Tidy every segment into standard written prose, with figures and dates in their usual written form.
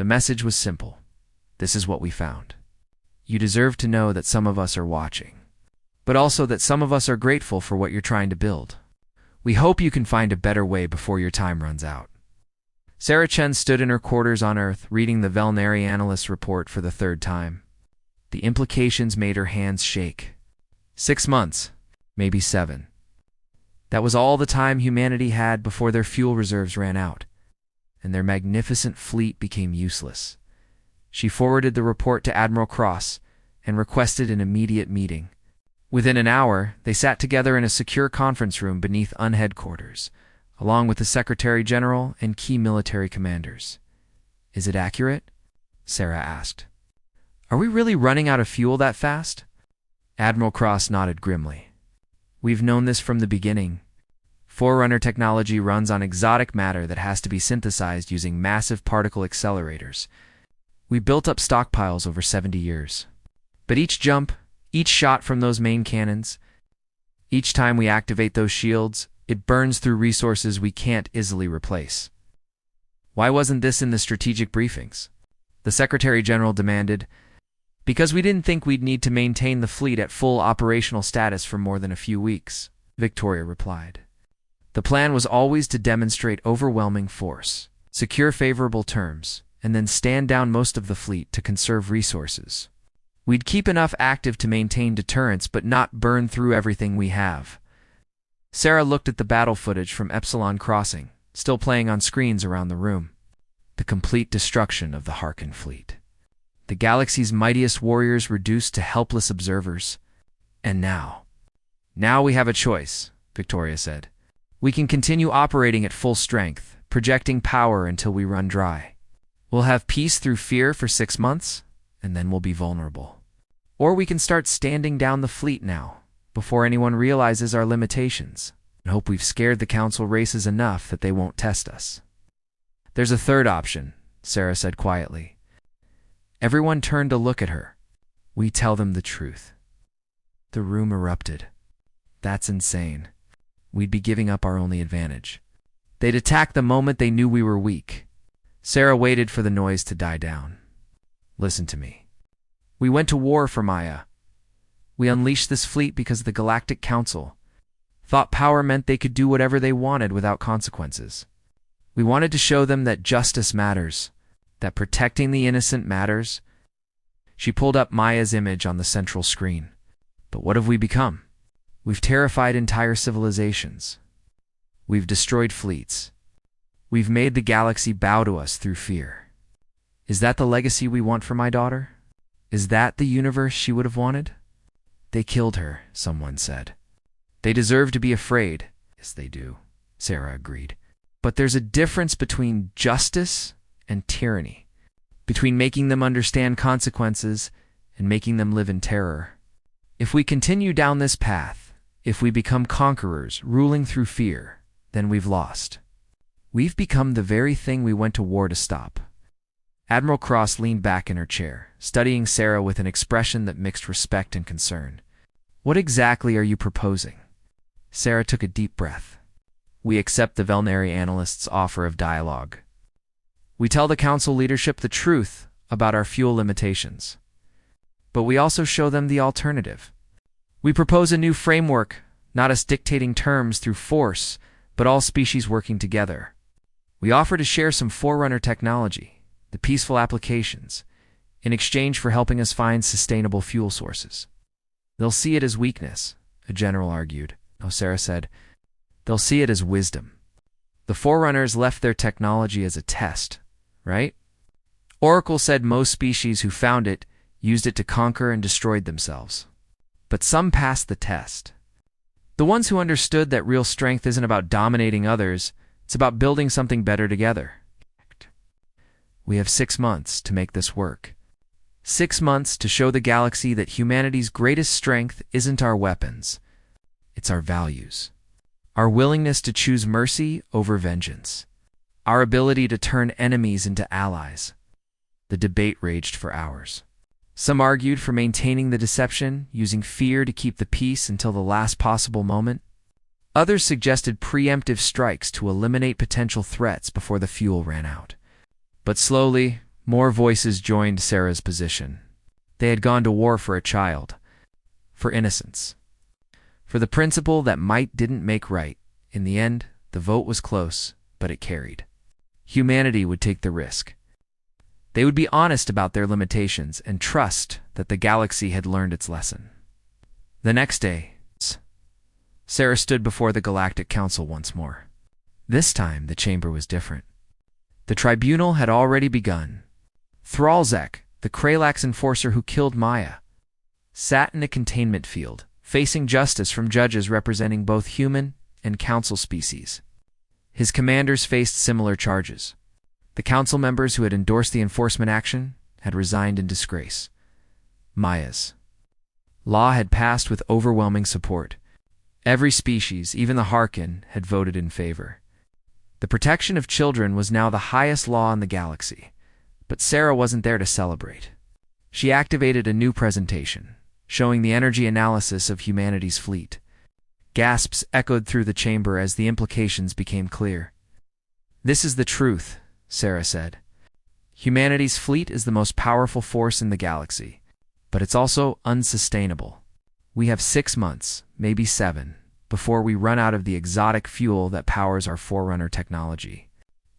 The message was simple. This is what we found. You deserve to know that some of us are watching, but also that some of us are grateful for what you're trying to build. We hope you can find a better way before your time runs out. Sarah Chen stood in her quarters on Earth, reading the Valneri analyst's report for the third time. The implications made her hands shake. 6 months, maybe 7. That was all the time humanity had before their fuel reserves ran out, and their magnificent fleet became useless. She forwarded the report to Admiral Cross and requested an immediate meeting. Within an hour, they sat together in a secure conference room beneath UNHeadquarters, along with the Secretary General and key military commanders. Is it accurate? Sarah asked. Are we really running out of fuel that fast? Admiral Cross nodded grimly. We've known this from the beginning. Forerunner technology runs on exotic matter that has to be synthesized using massive particle accelerators. We built up stockpiles over 70 years. But each jump, each shot from those main cannons, each time we activate those shields, it burns through resources we can't easily replace. Why wasn't this in the strategic briefings? The Secretary General demanded. Because we didn't think we'd need to maintain the fleet at full operational status for more than a few weeks, Victoria replied. The plan was always to demonstrate overwhelming force, secure favorable terms, and then stand down most of the fleet to conserve resources. We'd keep enough active to maintain deterrence but not burn through everything we have. Sarah looked at the battle footage from Epsilon Crossing, still playing on screens around the room. The complete destruction of the Harkin fleet. The galaxy's mightiest warriors reduced to helpless observers. And now we have a choice, Victoria said. We can continue operating at full strength, projecting power until we run dry. We'll have peace through fear for 6 months, and then we'll be vulnerable. Or we can start standing down the fleet now, before anyone realizes our limitations, and hope we've scared the Council races enough that they won't test us. There's a third option, Sarah said quietly. Everyone turned to look at her. We tell them the truth. The room erupted. That's insane. We'd be giving up our only advantage. They'd attack the moment they knew we were weak. Sarah waited for the noise to die down. Listen to me. We went to war for Maya. We unleashed this fleet because the Galactic Council thought power meant they could do whatever they wanted without consequences. We wanted to show them that justice matters, that protecting the innocent matters. She pulled up Maya's image on the central screen. But what have we become? We've terrified entire civilizations. We've destroyed fleets. We've made the galaxy bow to us through fear. Is that the legacy we want for my daughter? Is that the universe she would have wanted? They killed her, someone said. They deserve to be afraid. Yes, they do, Sarah agreed. But there's a difference between justice and tyranny, between making them understand consequences and making them live in terror. If we continue down this path, if we become conquerors ruling through fear, then we've lost. We've become the very thing we went to war to stop. Admiral Cross leaned back in her chair, studying Sarah with an expression that mixed respect and concern. What exactly are you proposing? Sarah took a deep breath. We accept the Valneri analyst's offer of dialogue. We tell the Council leadership the truth about our fuel limitations. But we also show them the alternative. We propose a new framework, not us dictating terms through force, but all species working together. We offer to share some Forerunner technology, the peaceful applications, in exchange for helping us find sustainable fuel sources. They'll see it as weakness, a general argued. No, Sarah said. They'll see it as wisdom. The Forerunners left their technology as a test, right? Oracle said most species who found it used it to conquer and destroyed themselves. But some passed the test. The ones who understood that real strength isn't about dominating others, it's about building something better together. We have 6 months to make this work. 6 months to show the galaxy that humanity's greatest strength isn't our weapons. It's our values. Our willingness to choose mercy over vengeance. Our ability to turn enemies into allies. The debate raged for hours. Some argued for maintaining the deception, using fear to keep the peace until the last possible moment. Others suggested preemptive strikes to eliminate potential threats before the fuel ran out. But slowly, More voices joined Sarah's position. They had gone to war for a child, for innocence, for the principle that might didn't make right. In the end, the vote was close, but it carried. Humanity would take the risk. They would be honest about their limitations and trust that the galaxy had learned its lesson. The next day, Sarah stood before the Galactic Council once more. This time, the chamber was different. The tribunal had already begun. Thralzek, the Kralax enforcer who killed Maya, sat in a containment field, facing justice from judges representing both human and council species. His commanders faced similar charges. The council members who had endorsed the enforcement action had resigned in disgrace. Maya's law had passed with overwhelming support. Every species, even the Harkin, had voted in favor. The protection of children was now the highest law in the galaxy, but Sarah wasn't there to celebrate. She activated a new presentation, showing the energy analysis of humanity's fleet. Gasps echoed through the chamber as the implications became clear. "This is the truth," Sarah said. "Humanity's fleet is the most powerful force in the galaxy, but it's also unsustainable. We have 6 months, maybe 7, before we run out of the exotic fuel that powers our Forerunner technology.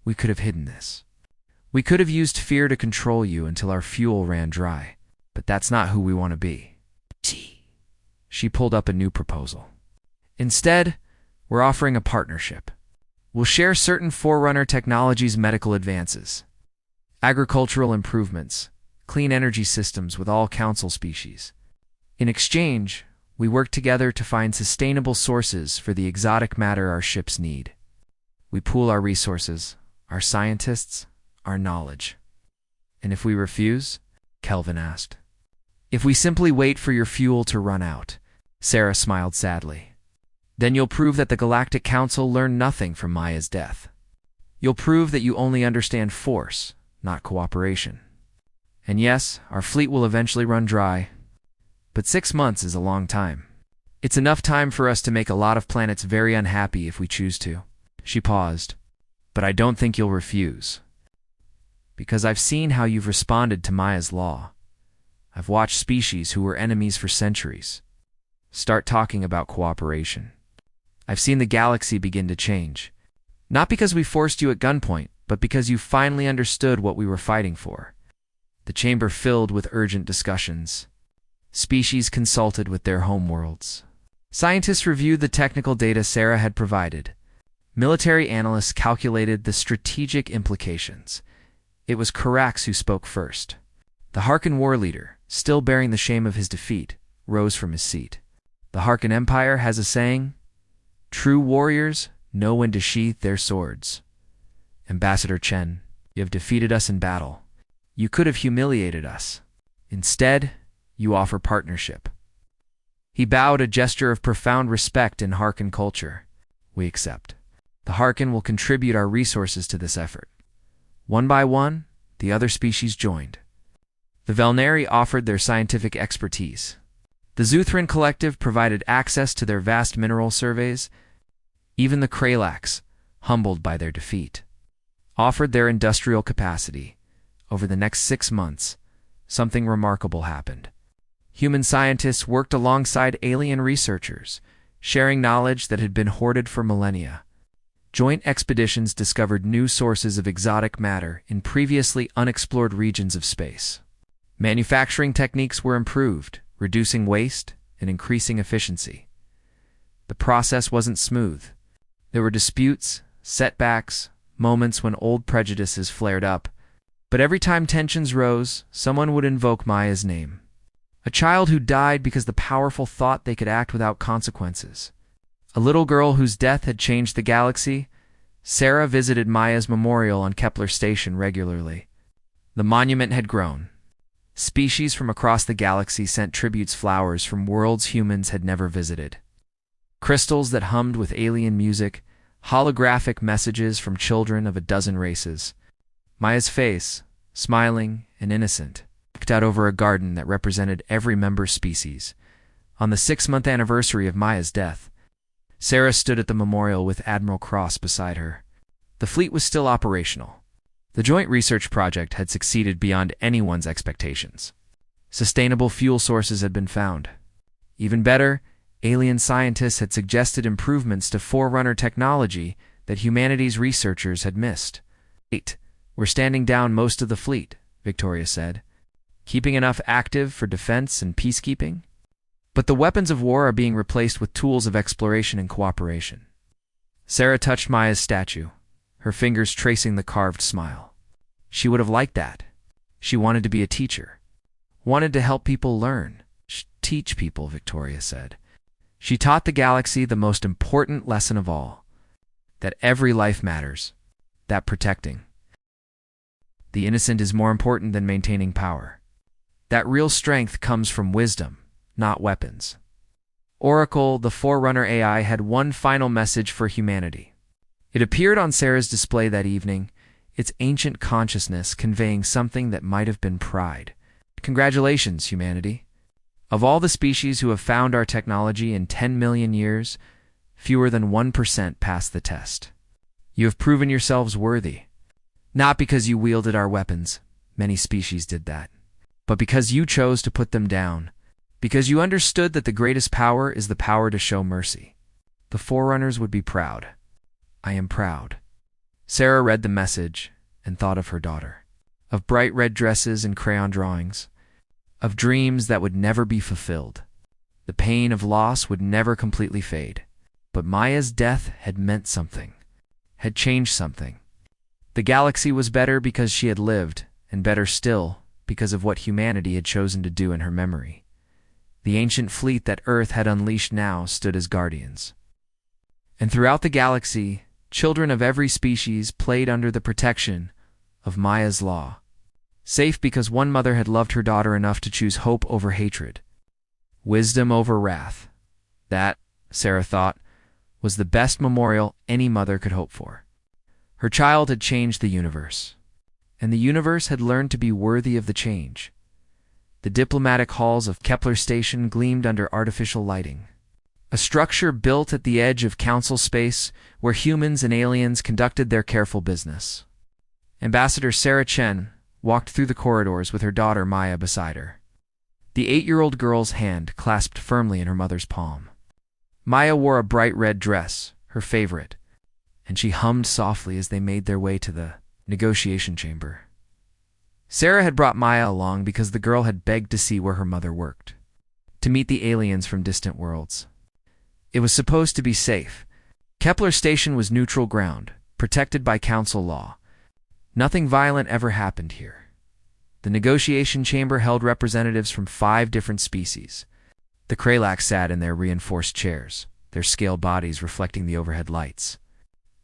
We could have hidden this. We could have used fear to control you until our fuel ran dry, but that's not who we want to be." She pulled up a new proposal. "Instead, we're offering a partnership. We'll share certain Forerunner technology's medical advances, agricultural improvements, clean energy systems with all council species. In exchange, we work together to find sustainable sources for the exotic matter our ships need. We pool our resources, our scientists, our knowledge." "And if we refuse?" Kelvin asked. "If we simply wait for your fuel to run out," Sarah smiled sadly, "then you'll prove that the Galactic Council learned nothing from Maya's death. You'll prove that you only understand force, not cooperation. And yes, our fleet will eventually run dry, but 6 months is a long time. It's enough time for us to make a lot of planets very unhappy if we choose to." She paused. "But I don't think you'll refuse. Because I've seen how you've responded to Maya's law. I've watched species who were enemies for centuries start talking about cooperation. I've seen the galaxy begin to change. Not because we forced you at gunpoint, but because you finally understood what we were fighting for." The chamber filled with urgent discussions. Species consulted with their homeworlds. Scientists reviewed the technical data Sarah had provided. Military analysts calculated the strategic implications. It was Karax who spoke first. The Harkin war leader, still bearing the shame of his defeat, rose from his seat. "The Harkin Empire has a saying, 'True warriors know when to sheath their swords.' Ambassador Chen, you have defeated us in battle. You could have humiliated us. Instead, you offer partnership." He bowed, a gesture of profound respect in Harkin culture. "We accept. The Harkin will contribute our resources to this effort." One by one, the other species joined. The Velnari offered their scientific expertise. The Zuthran Collective provided access to their vast mineral surveys. Even the Kralax, humbled by their defeat, offered their industrial capacity. Over the next 6 months, something remarkable happened. Human scientists worked alongside alien researchers, sharing knowledge that had been hoarded for millennia. Joint expeditions discovered new sources of exotic matter in previously unexplored regions of space. Manufacturing techniques were improved, reducing waste and increasing efficiency. The process wasn't smooth. There were disputes, setbacks, moments when old prejudices flared up, but every time tensions rose, someone would invoke Maya's name. A child who died because the powerful thought they could act without consequences. A little girl whose death had changed the galaxy. Sarah visited Maya's memorial on Kepler Station regularly. The monument had grown. Species from across the galaxy sent tributes, flowers from worlds humans had never visited. Crystals that hummed with alien music, holographic messages from children of a dozen races. Maya's face, smiling and innocent, looked out over a garden that represented every member species. On the 6-month anniversary of Maya's death, Sarah stood at the memorial with Admiral Cross beside her. The fleet was still operational. The joint research project had succeeded beyond anyone's expectations. Sustainable fuel sources had been found. Even better, alien scientists had suggested improvements to Forerunner technology that humanity's researchers had missed. 8. We're standing down most of the fleet, Victoria said. Keeping enough active for defense and peacekeeping? But the weapons of war are being replaced with tools of exploration and cooperation. Sarah touched Maya's statue, her fingers tracing the carved smile. She would have liked that. She wanted to be a teacher. Wanted to help people learn. Teach people, Victoria said. She taught the galaxy the most important lesson of all. That every life matters. That protecting the innocent is more important than maintaining power. That real strength comes from wisdom, not weapons. Oracle, the Forerunner AI, had one final message for humanity. It appeared on Sarah's display that evening, its ancient consciousness conveying something that might have been pride. Congratulations, humanity. Of all the species who have found our technology in 10 million years, fewer than 1% passed the test. You have proven yourselves worthy. Not because you wielded our weapons, many species did that, but because you chose to put them down, because you understood that the greatest power is the power to show mercy. The Forerunners would be proud. I am proud. Sarah read the message and thought of her daughter, of bright red dresses and crayon drawings, of dreams that would never be fulfilled. The pain of loss would never completely fade. But Maya's death had meant something, had changed something. The galaxy was better because she had lived, and better still because of what humanity had chosen to do in her memory. The ancient fleet that Earth had unleashed now stood as guardians. And throughout the galaxy, children of every species played under the protection of Maya's law. Safe because one mother had loved her daughter enough to choose hope over hatred, wisdom over wrath. That, Sarah thought, was the best memorial any mother could hope for. Her child had changed the universe, and the universe had learned to be worthy of the change. The diplomatic halls of Kepler Station gleamed under artificial lighting, a structure built at the edge of council space where humans and aliens conducted their careful business. Ambassador Sarah Chen walked through the corridors with her daughter Maya beside her. The 8-year-old girl's hand clasped firmly in her mother's palm. Maya wore a bright red dress, her favorite, and she hummed softly as they made their way to the negotiation chamber. Sarah had brought Maya along because the girl had begged to see where her mother worked, to meet the aliens from distant worlds. It was supposed to be safe. Kepler Station was neutral ground, protected by council law. Nothing violent ever happened here. The negotiation chamber held representatives from 5 different species. The Kralax sat in their reinforced chairs, their scaled bodies reflecting the overhead lights.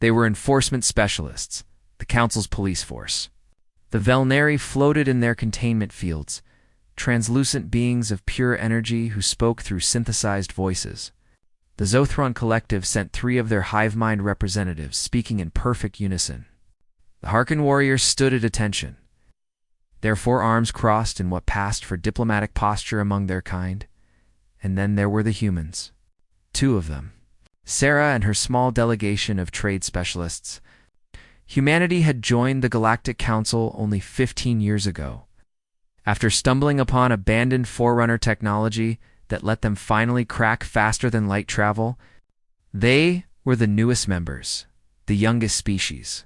They were enforcement specialists, the council's police force. The Velnari floated in their containment fields, translucent beings of pure energy who spoke through synthesized voices. The Zothron Collective sent 3 of their hive mind representatives speaking in perfect unison. The Harkin warriors stood at attention, their 4 arms crossed in what passed for diplomatic posture among their kind. And then there were the humans. 2 of them. Sarah and her small delegation of trade specialists. Humanity had joined the Galactic Council only 15 years ago. After stumbling upon abandoned Forerunner technology that let them finally crack faster than light travel, they were the newest members, the youngest species,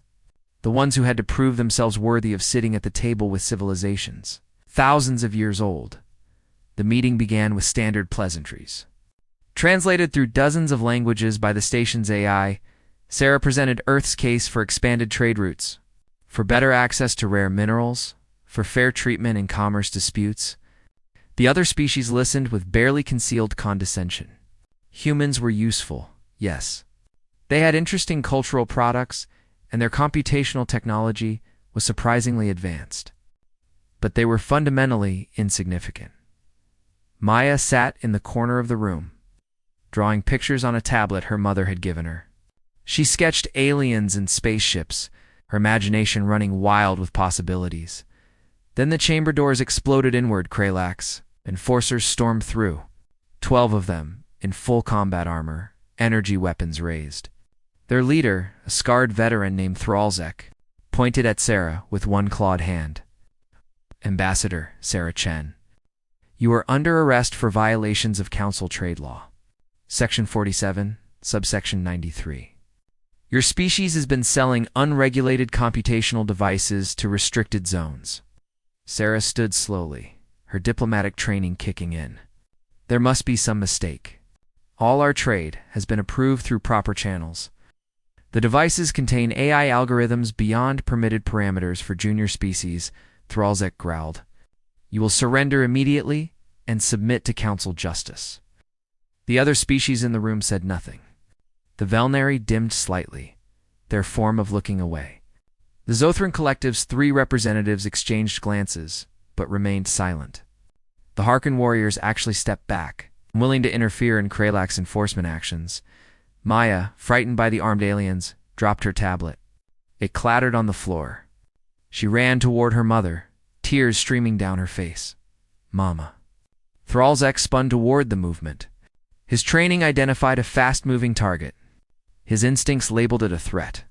the ones who had to prove themselves worthy of sitting at the table with civilizations, thousands of years old. The meeting began with standard pleasantries. Translated through dozens of languages by the station's AI, Sarah presented Earth's case for expanded trade routes, for better access to rare minerals, for fair treatment in commerce disputes. The other species listened with barely concealed condescension. Humans were useful, yes. They had interesting cultural products, and their computational technology was surprisingly advanced. But they were fundamentally insignificant. Maya sat in the corner of the room, drawing pictures on a tablet her mother had given her. She sketched aliens and spaceships, her imagination running wild with possibilities. Then the chamber doors exploded inward, Kralax. Enforcers stormed through, 12 of them, in full combat armor, energy weapons raised. Their leader, a scarred veteran named Thralzek, pointed at Sarah with one clawed hand. Ambassador Sarah Chen, you are under arrest for violations of Council Trade Law. Section 47, subsection 93. Your species has been selling unregulated computational devices to restricted zones. Sarah stood slowly, her diplomatic training kicking in. There must be some mistake. All our trade has been approved through proper channels. The devices contain AI algorithms beyond permitted parameters for junior species, Thralzek growled. You will surrender immediately and submit to council justice. The other species in the room said nothing. The Velnari dimmed slightly, their form of looking away. The Zothran Collective's 3 representatives exchanged glances, but remained silent. The Harkin warriors actually stepped back, willing to interfere in Kralak's enforcement actions. Maya, frightened by the armed aliens, dropped her tablet. It clattered on the floor. She ran toward her mother, tears streaming down her face. Mama. Thralzek spun toward the movement. His training identified a fast-moving target. His instincts labeled it a threat.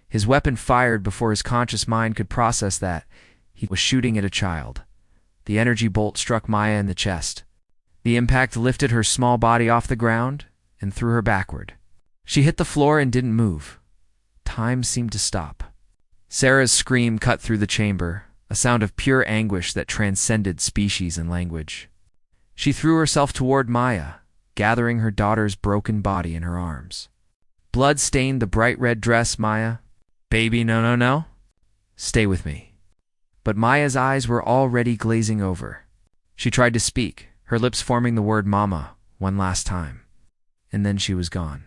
His weapon fired before his conscious mind could process that he was shooting at a child. The energy bolt struck Maya in the chest. The impact lifted her small body off the ground and threw her backward. She hit the floor and didn't move. Time seemed to stop. Sarah's scream cut through the chamber, a sound of pure anguish that transcended species and language. She threw herself toward Maya, gathering her daughter's broken body in her arms. Blood stained the bright red dress, Maya. Baby, no. Stay with me. But Maya's eyes were already glazing over. She tried to speak, her lips forming the word mama one last time. And then she was gone.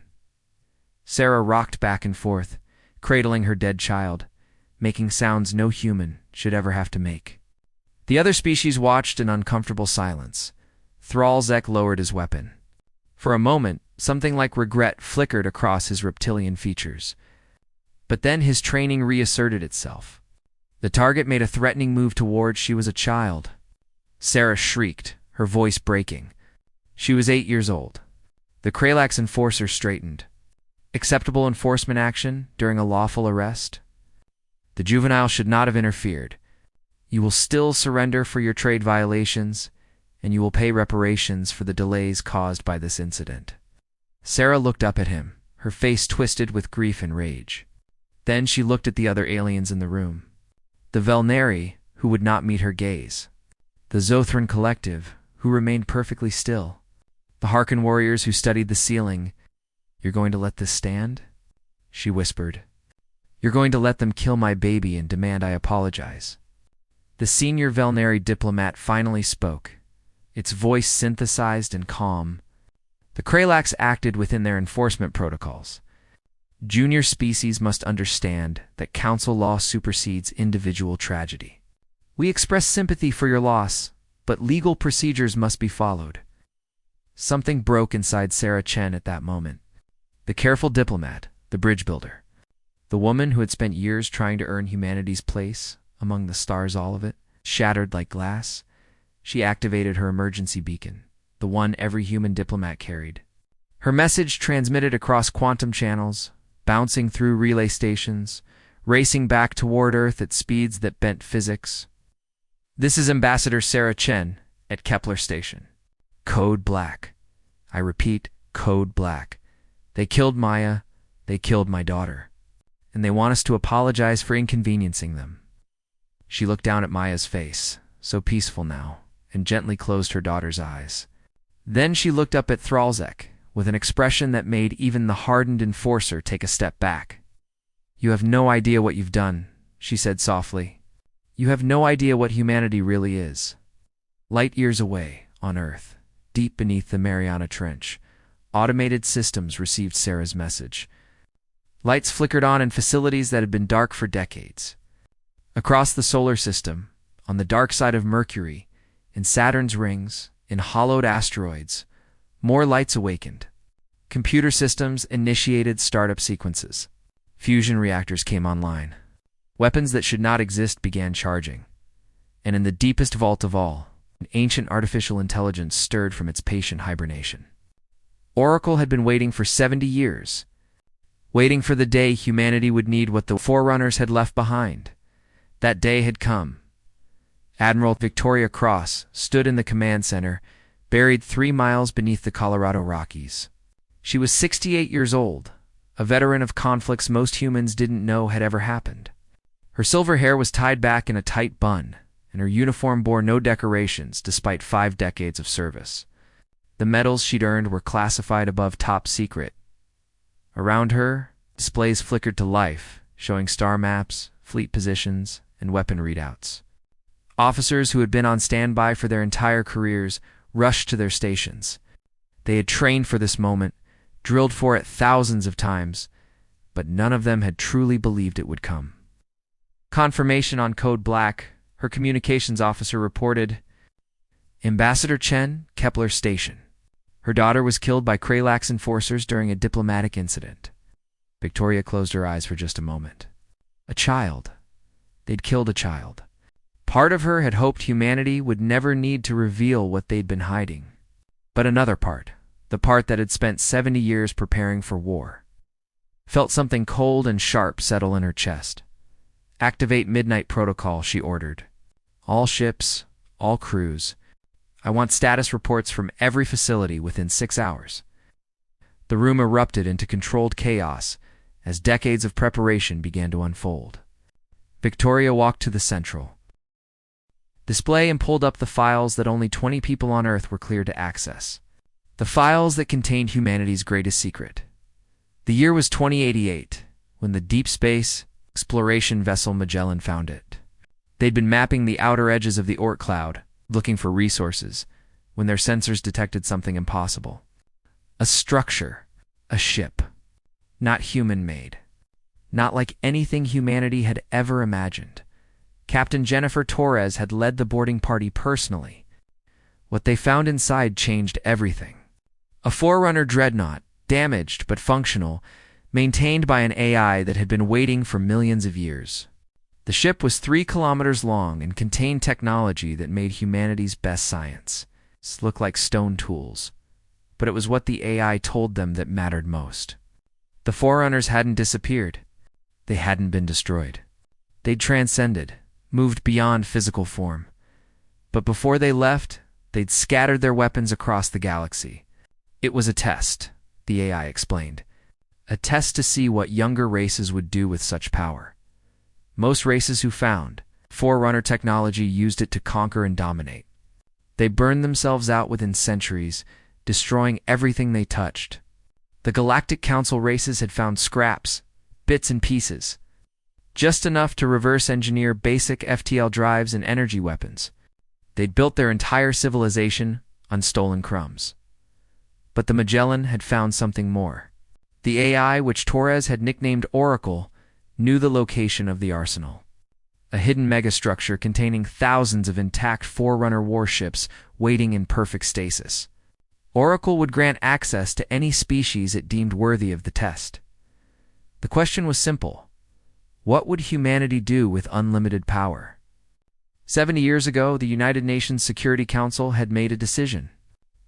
Sarah rocked back and forth, cradling her dead child, making sounds no human should ever have to make. The other species watched in uncomfortable silence. Thralzek lowered his weapon. For a moment, something like regret flickered across his reptilian features. But then his training reasserted itself. The target made a threatening move toward she was a child. Sarah shrieked, her voice breaking. She was 8 years old. The Kralak's enforcer straightened. Acceptable enforcement action during a lawful arrest? The juvenile should not have interfered. You will still surrender for your trade violations, and you will pay reparations for the delays caused by this incident. Sarah looked up at him, her face twisted with grief and rage. Then she looked at the other aliens in the room. The Velnari, who would not meet her gaze. The Zothran Collective, who remained perfectly still. The Harkin warriors who studied the ceiling. You're going to let this stand? She whispered. You're going to let them kill my baby and demand I apologize. The senior Velnari diplomat finally spoke, its voice synthesized and calm. The Kralaks acted within their enforcement protocols. Junior species must understand that council law supersedes individual tragedy. We express sympathy for your loss, but legal procedures must be followed. Something broke inside Sarah Chen at that moment. The careful diplomat, the bridge builder. The woman who had spent years trying to earn humanity's place among the stars, all of it, shattered like glass. She activated her emergency beacon, the one every human diplomat carried. Her message transmitted across quantum channels, bouncing through relay stations, racing back toward Earth at speeds that bent physics. This is Ambassador Sarah Chen at Kepler Station. Code Black. I repeat, Code Black. They killed Maya, they killed my daughter, and they want us to apologize for inconveniencing them. She looked down at Maya's face, so peaceful now, and gently closed her daughter's eyes. Then she looked up at Thralzek, with an expression that made even the hardened enforcer take a step back. You have no idea what you've done, she said softly. You have no idea what humanity really is. Light years away, on Earth, deep beneath the Mariana Trench, automated systems received Sarah's message. Lights flickered on in facilities that had been dark for decades. Across the solar system, on the dark side of Mercury, in Saturn's rings, in hollowed asteroids, more lights awakened. Computer systems initiated startup sequences. Fusion reactors came online. Weapons that should not exist began charging. And in the deepest vault of all, an ancient artificial intelligence stirred from its patient hibernation. Oracle had been waiting for 70 years. waiting for the day humanity would need what the Forerunners had left behind. That day had come. Admiral Victoria Cross stood in the command center, buried 3 miles beneath the Colorado Rockies. She was 68 years old, a veteran of conflicts most humans didn't know had ever happened. Her silver hair was tied back in a tight bun, and her uniform bore no decorations despite 5 decades of service. The medals she'd earned were classified above top secret. Around her, displays flickered to life, showing star maps, fleet positions, and weapon readouts. Officers who had been on standby for their entire careers rushed to their stations. They had trained for this moment, drilled for it thousands of times, but none of them had truly believed it would come. Confirmation on Code Black, her communications officer reported, Ambassador Chen, Kepler Station. Her daughter was killed by Kralax enforcers during a diplomatic incident. Victoria closed her eyes for just a moment. A child. They'd killed a child. Part of her had hoped humanity would never need to reveal what they'd been hiding. But another part, the part that had spent 70 years preparing for war, felt something cold and sharp settle in her chest. Activate Midnight Protocol, she ordered. All ships, all crews. I want status reports from every facility within 6 hours. The room erupted into controlled chaos as decades of preparation began to unfold. Victoria walked to the central display and pulled up the files that only 20 people on Earth were cleared to access. The files that contained humanity's greatest secret. The year was 2088, when the deep space exploration vessel Magellan found it. They'd been mapping the outer edges of the Oort cloud, looking for resources, when their sensors detected something impossible. A structure, a ship. Not human-made. Not like anything humanity had ever imagined. Captain Jennifer Torres had led the boarding party personally. What they found inside changed everything. A Forerunner dreadnought, damaged but functional, maintained by an AI that had been waiting for millions of years. The ship was 3 kilometers long and contained technology that made humanity's best science look like stone tools. But it was what the AI told them that mattered most. The Forerunners hadn't disappeared. They hadn't been destroyed. They'd transcended, moved beyond physical form. But before they left, they'd scattered their weapons across the galaxy. It was a test, the AI explained. A test to see what younger races would do with such power. Most races who found Forerunner technology used it to conquer and dominate. They burned themselves out within centuries, destroying everything they touched. The Galactic Council races had found scraps, bits and pieces, just enough to reverse engineer basic FTL drives and energy weapons. They'd built their entire civilization on stolen crumbs. But the Magellan had found something more. The AI, which Torres had nicknamed Oracle, knew the location of the arsenal. A hidden megastructure containing thousands of intact Forerunner warships waiting in perfect stasis. Oracle would grant access to any species it deemed worthy of the test. The question was simple. What would humanity do with unlimited power? 70 years ago, the United Nations Security Council had made a decision.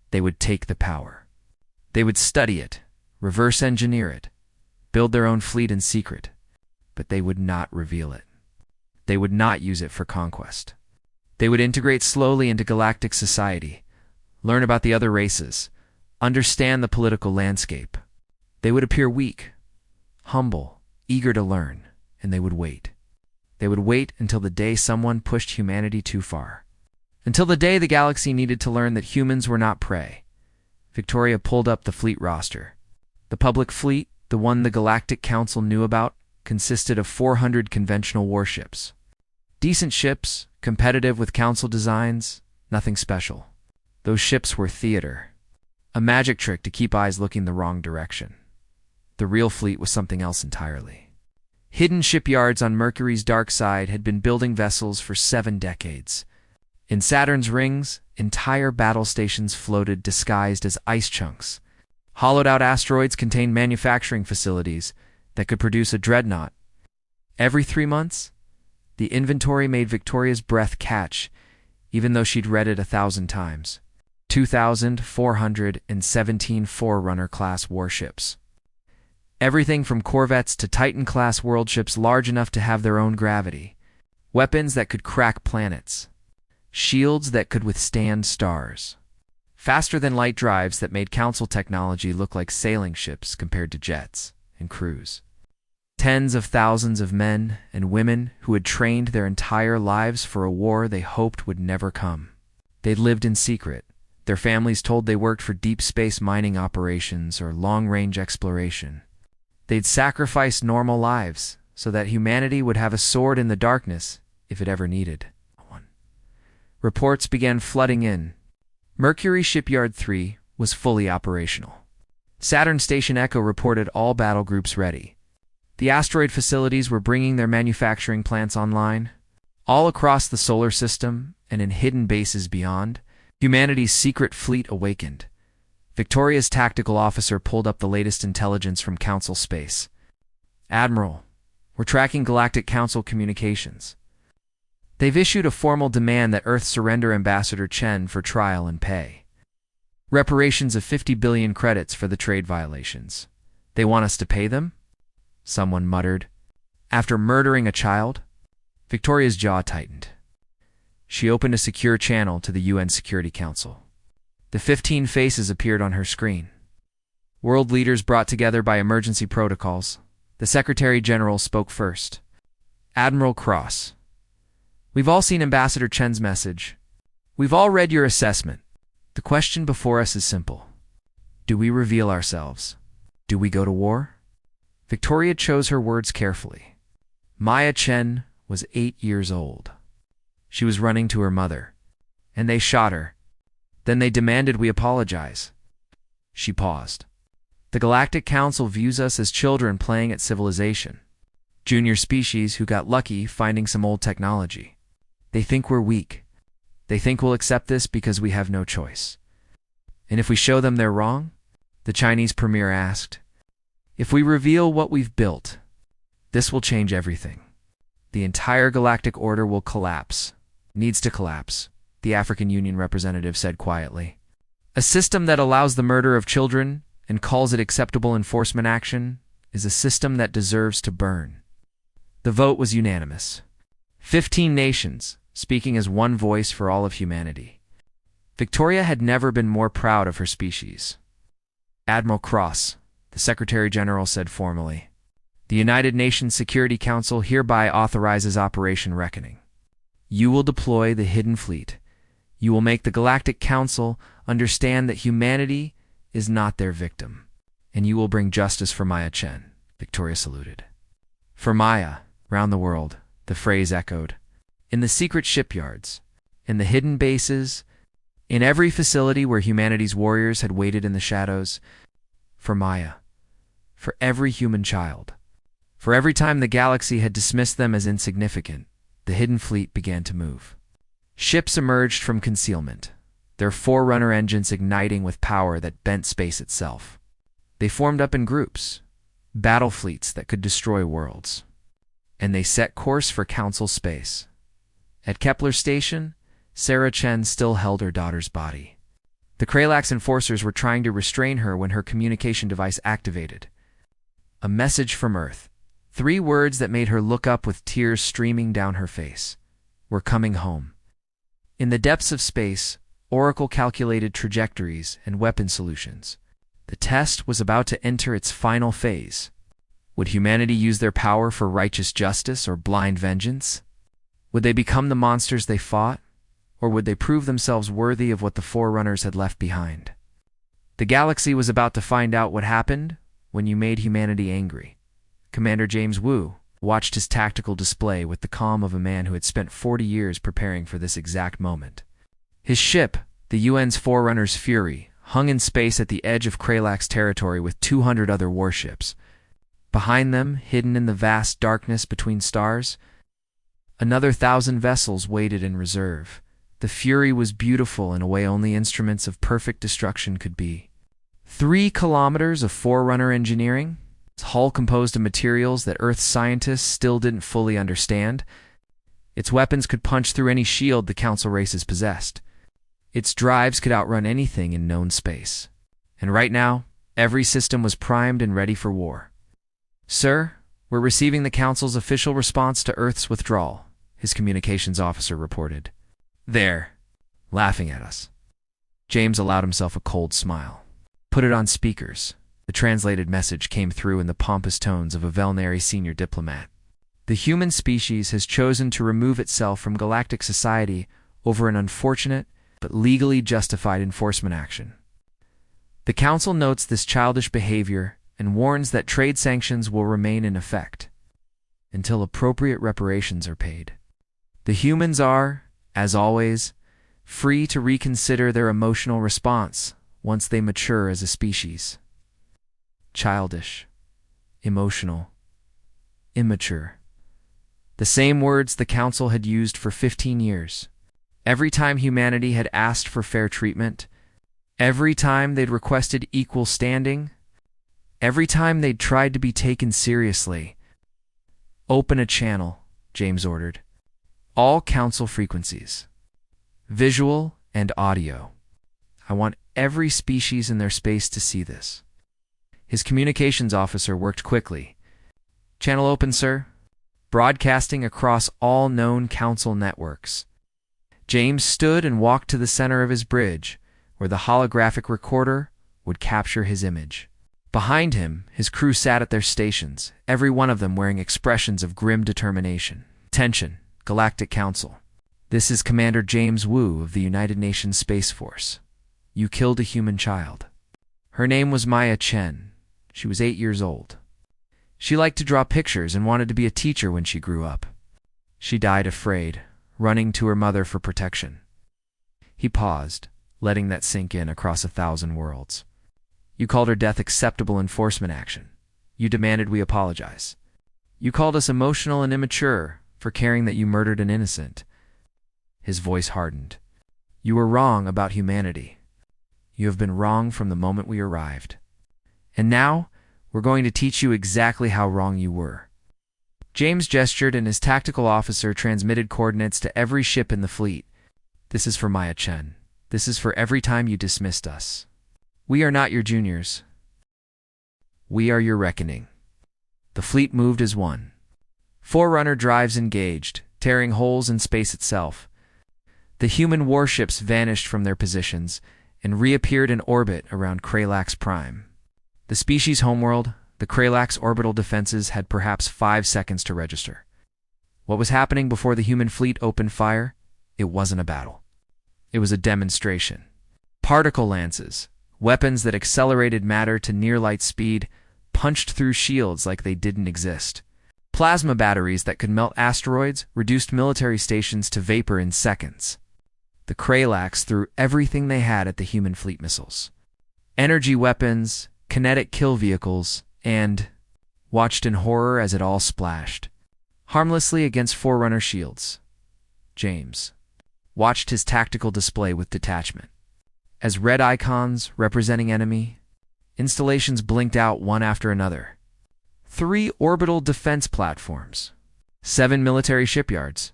They would take the power. They would study it, reverse engineer it, build their own fleet in secret, but they would not reveal it. They would not use it for conquest. They would integrate slowly into galactic society, learn about the other races, understand the political landscape. They would appear weak, humble, eager to learn, and they would wait. They would wait until the day someone pushed humanity too far. Until the day the galaxy needed to learn that humans were not prey. Victoria pulled up the fleet roster. The public fleet, the one the Galactic Council knew about, consisted of 400 conventional warships. Decent ships, competitive with Council designs, nothing special. Those ships were theater. A magic trick to keep eyes looking the wrong direction. The real fleet was something else entirely. Hidden shipyards on Mercury's dark side had been building vessels for 7 decades. In Saturn's rings, entire battle stations floated disguised as ice chunks. Hollowed-out asteroids contained manufacturing facilities that could produce a dreadnought. Every 3 months, the inventory made Victoria's breath catch, even though she'd read it 1,000 times. 2,417 Forerunner-class warships. Everything from corvettes to Titan-class world ships large enough to have their own gravity, weapons that could crack planets, shields that could withstand stars, faster-than-light drives that made Council technology look like sailing ships compared to jets and crews. Tens of thousands of men and women who had trained their entire lives for a war they hoped would never come. They'd lived in secret. Their families told they worked for deep space mining operations or long-range exploration. They'd sacrificed normal lives so that humanity would have a sword in the darkness if it ever needed one. Reports began flooding in. Mercury Shipyard 3 was fully operational. Saturn Station Echo reported all battle groups ready. The asteroid facilities were bringing their manufacturing plants online. All across the solar system and in hidden bases beyond, humanity's secret fleet awakened. Victoria's tactical officer pulled up the latest intelligence from Council space. Admiral, we're tracking Galactic Council communications. They've issued a formal demand that Earth surrender Ambassador Chen for trial and pay. Reparations of 50 billion credits for the trade violations. They want us to pay them? Someone muttered. After murdering a child? Victoria's jaw tightened. She opened a secure channel to the UN Security Council. The 15 faces appeared on her screen. World leaders brought together by emergency protocols. The Secretary-General spoke first. Admiral Cross, we've all seen Ambassador Chen's message. We've all read your assessment. The question before us is simple. Do we reveal ourselves? Do we go to war? Victoria chose her words carefully. Maya Chen was 8 years old. She was running to her mother, and they shot her. Then they demanded we apologize. She paused. The Galactic Council views us as children playing at civilization. Junior species who got lucky finding some old technology. They think we're weak. They think we'll accept this because we have no choice. And if we show them they're wrong? The Chinese premier asked. If we reveal what we've built, this will change everything. The entire galactic order will collapse. Needs to collapse, the African Union representative said quietly. A system that allows the murder of children and calls it acceptable enforcement action is a system that deserves to burn. The vote was unanimous. 15 nations, speaking as one voice for all of humanity. Victoria had never been more proud of her species. Admiral Cross, the Secretary-General said formally, the United Nations Security Council hereby authorizes Operation Reckoning. You will deploy the Hidden Fleet. You will make the Galactic Council understand that humanity is not their victim. And you will bring justice for Maya Chen, Victoria saluted. For Maya, round the world, the phrase echoed. In the secret shipyards, in the hidden bases, in every facility where humanity's warriors had waited in the shadows. For Maya, for every human child, for every time the galaxy had dismissed them as insignificant, the Hidden Fleet began to move. Ships emerged from concealment, their forerunner engines igniting with power that bent space itself. They formed up in groups, battle fleets that could destroy worlds. And they set course for Council space. At Kepler Station, Sarah Chen still held her daughter's body. The Kralax enforcers were trying to restrain her when her communication device activated. A message from Earth. 3 words that made her look up with tears streaming down her face. We're coming home. In the depths of space, Oracle calculated trajectories and weapon solutions. The test was about to enter its final phase. Would humanity use their power for righteous justice or blind vengeance? Would they become the monsters they fought? Or would they prove themselves worthy of what the Forerunners had left behind? The galaxy was about to find out what happened when you made humanity angry. Commander James Wu watched his tactical display with the calm of a man who had spent 40 years preparing for this exact moment. His ship, the UN's Forerunner's Fury, hung in space at the edge of Kralax territory with 200 other warships. Behind them, hidden in the vast darkness between stars, another 1,000 vessels waited in reserve. The Fury was beautiful in a way only instruments of perfect destruction could be. 3 kilometers of Forerunner engineering, its hull composed of materials that Earth's scientists still didn't fully understand. Its weapons could punch through any shield the Council races possessed. Its drives could outrun anything in known space. And right now, every system was primed and ready for war. Sir, we're receiving the Council's official response to Earth's withdrawal, his communications officer reported. There, laughing at us. James allowed himself a cold smile. Put it on speakers. The translated message came through in the pompous tones of a Velnary senior diplomat. The human species has chosen to remove itself from galactic society over an unfortunate but legally justified enforcement action. The Council notes this childish behavior and warns that trade sanctions will remain in effect until appropriate reparations are paid. The humans are, as always, free to reconsider their emotional response once they mature as a species. Childish, emotional, immature. The same words the Council had used for 15 years. Every time humanity had asked for fair treatment, every time they'd requested equal standing, every time they'd tried to be taken seriously. Open a channel, James ordered. All Council frequencies. Visual and audio. I want every species in their space to see this. His communications officer worked quickly. Channel open, sir. Broadcasting across all known Council networks. James stood and walked to the center of his bridge, where the holographic recorder would capture his image. Behind him, his crew sat at their stations, every one of them wearing expressions of grim determination. Attention, Galactic Council. This is Commander James Wu of the United Nations Space Force. You killed a human child. Her name was Maya Chen. She was 8 years old. She liked to draw pictures and wanted to be a teacher when she grew up. She died afraid, running to her mother for protection. He paused, letting that sink in across 1,000 worlds. You called her death acceptable enforcement action. You demanded we apologize. You called us emotional and immature for caring that you murdered an innocent. His voice hardened. You were wrong about humanity. You have been wrong from the moment we arrived. And now, we're going to teach you exactly how wrong you were. James gestured and his tactical officer transmitted coordinates to every ship in the fleet. This is for Maya Chen. This is for every time you dismissed us. We are not your juniors. We are your reckoning. The fleet moved as one. Forerunner drives engaged, tearing holes in space itself. The human warships vanished from their positions and reappeared in orbit around Kralax Prime. The species' homeworld, the Kralax orbital defenses, had perhaps 5 seconds to register. What was happening before the human fleet opened fire? It wasn't a battle. It was a demonstration. Particle lances, weapons that accelerated matter to near-light speed, punched through shields like they didn't exist. Plasma batteries that could melt asteroids reduced military stations to vapor in seconds. The Kralax threw everything they had at the human fleet missiles. Energy weapons, kinetic kill vehicles, and watched in horror as it all splashed harmlessly against Forerunner shields. James watched his tactical display with detachment. As red icons representing enemy installations blinked out one after another. 3 orbital defense platforms, 7 military shipyards,